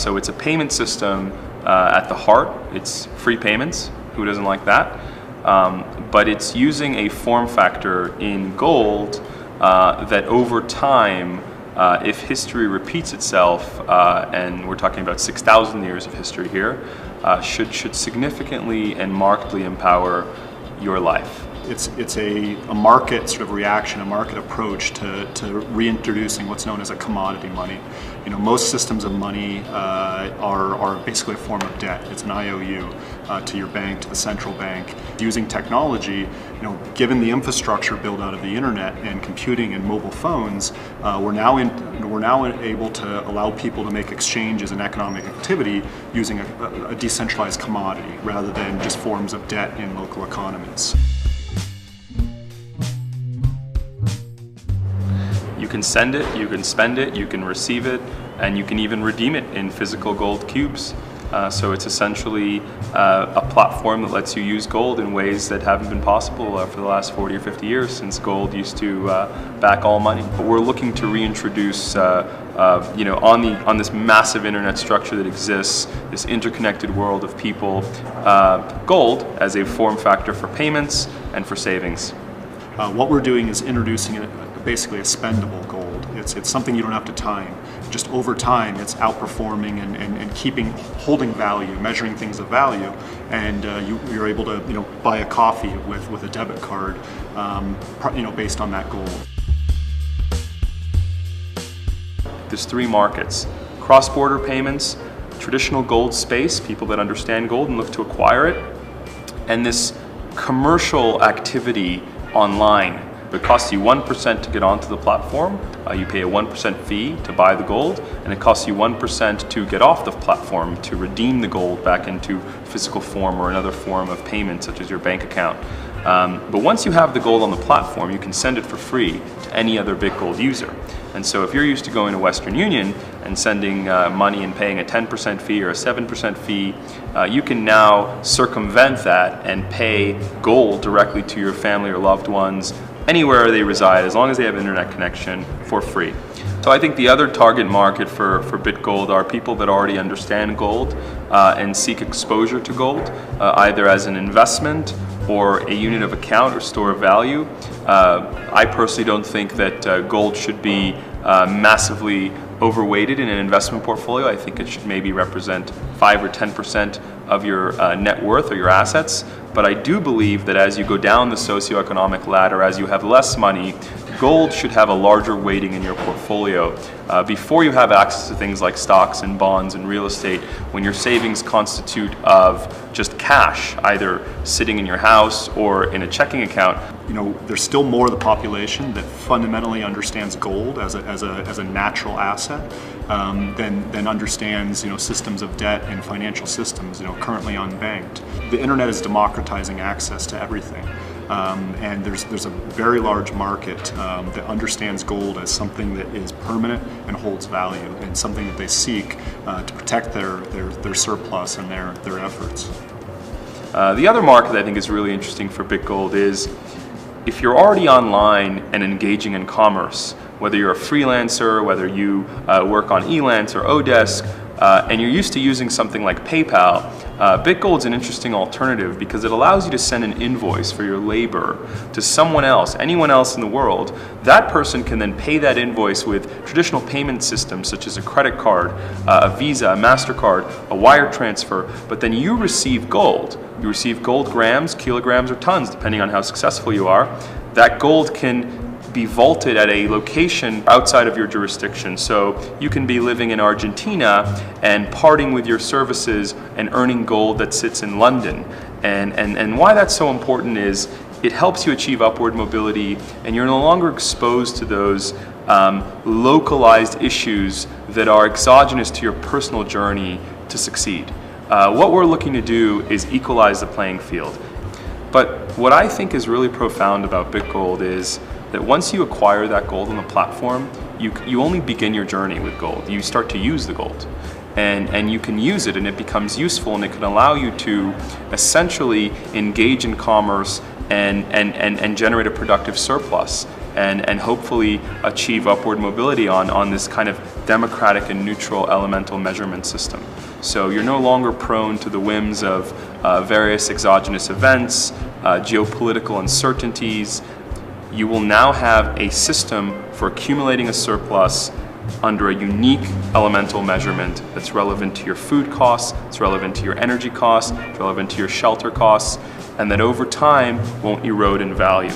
So it's a payment system at the heart. It's free payments. Who doesn't like that? But it's using a form factor in gold that over time, if history repeats itself, and we're talking about 6,000 years of history here, should significantly and markedly empower your life. It's a market sort of reaction, a market approach to reintroducing what's known as a commodity money. You know, most systems of money are basically a form of debt. It's an IOU to your bank, to the central bank. Using technology, you know, given the infrastructure built out of the internet and computing and mobile phones, we're now able to allow people to make exchanges and economic activity using a decentralized commodity rather than just forms of debt in local economies. You can send it, you can spend it, you can receive it, and you can even redeem it in physical gold cubes. So it's essentially a platform that lets you use gold in ways that haven't been possible for the last 40 or 50 years, since gold used to back all money. But we're looking to reintroduce, you know, on this massive internet structure that exists, this interconnected world of people, gold as a form factor for payments and for savings. What we're doing is introducing basically a spendable gold. It's something you don't have to time. Just over time, it's outperforming and holding value, measuring things of value, and you're able to, you know, buy a coffee with a debit card, you know, based on that gold. There's three markets: cross-border payments, traditional gold space, people that understand gold and look to acquire it, and this commercial activity online. It costs you 1% to get onto the platform. You pay a 1% fee to buy the gold, and it costs you 1% to get off the platform, to redeem the gold back into physical form or another form of payment, such as your bank account. But once you have the gold on the platform, you can send it for free to any other BitGold user. And so if you're used to going to Western Union and sending money and paying a 10% fee or a 7% fee, you can now circumvent that and pay gold directly to your family or loved ones anywhere they reside, as long as they have internet connection, for free. So I think the other target market for BitGold are people that already understand gold and seek exposure to gold, either as an investment or a unit of account or store of value. I personally don't think that gold should be massively overweighted in an investment portfolio. I think it should maybe represent 5 or 10% of your net worth or your assets. But I do believe that as you go down the socioeconomic ladder, as you have less money, gold should have a larger weighting in your portfolio. Before you have access to things like stocks and bonds and real estate, when your savings constitute of just cash, either sitting in your house or in a checking account. You know, there's still more of the population that fundamentally understands gold as a natural asset than understands, you know, systems of debt and financial systems, you know, currently unbanked. The internet is democratizing access to everything. And there's a very large market that understands gold as something that is permanent and holds value, and something that they seek to protect their surplus and their efforts. The other market I think is really interesting for BitGold is if you're already online and engaging in commerce, whether you're a freelancer, whether you work on Elance or Odesk, and you're used to using something like PayPal, BitGold's an interesting alternative because it allows you to send an invoice for your labor to someone else, anyone else in the world. That person can then pay that invoice with traditional payment systems such as a credit card, a Visa, a MasterCard, a wire transfer, but then you receive gold. You receive gold grams, kilograms, or tons, depending on how successful you are. That gold can be vaulted at a location outside of your jurisdiction. So you can be living in Argentina and parting with your services and earning gold that sits in London. And why that's so important is it helps you achieve upward mobility, and you're no longer exposed to those localized issues that are exogenous to your personal journey to succeed. What we're looking to do is equalize the playing field. But what I think is really profound about BitGold is that once you acquire that gold on the platform, you only begin your journey with gold. You start to use the gold. And you can use it, and it becomes useful, and it can allow you to essentially engage in commerce and generate a productive surplus. and hopefully achieve upward mobility on this kind of democratic and neutral elemental measurement system. So you're no longer prone to the whims of various exogenous events, geopolitical uncertainties. You will now have a system for accumulating a surplus under a unique elemental measurement that's relevant to your food costs, it's relevant to your energy costs, it's relevant to your shelter costs, and that over time won't erode in value.